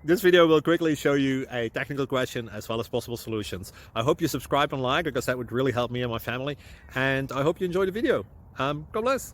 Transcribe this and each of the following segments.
This video will quickly show you a technical question as well as possible solutions. I hope you subscribe and like, because that would really help me and my family. And I hope you enjoy the video. God bless.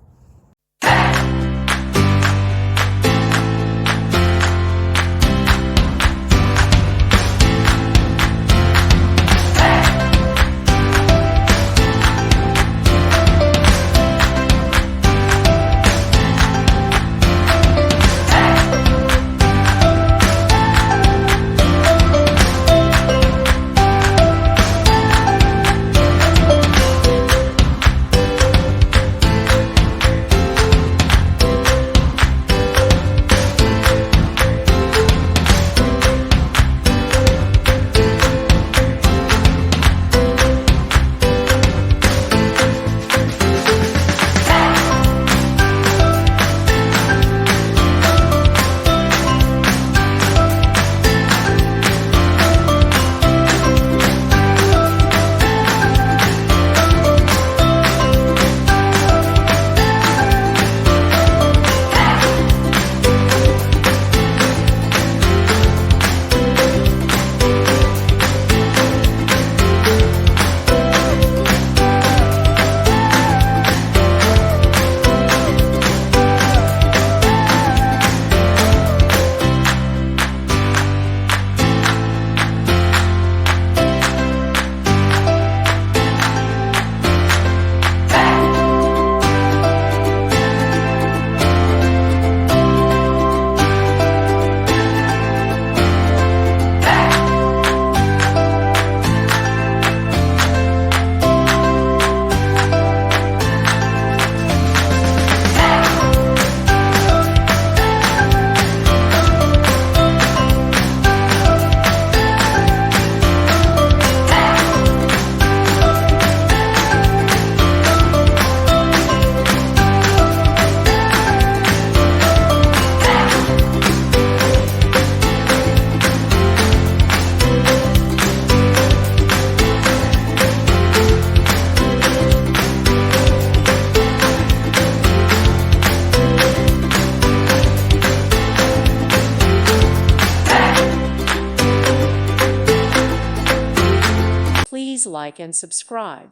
Please like and subscribe.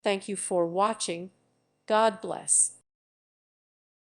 Thank you for watching. God bless.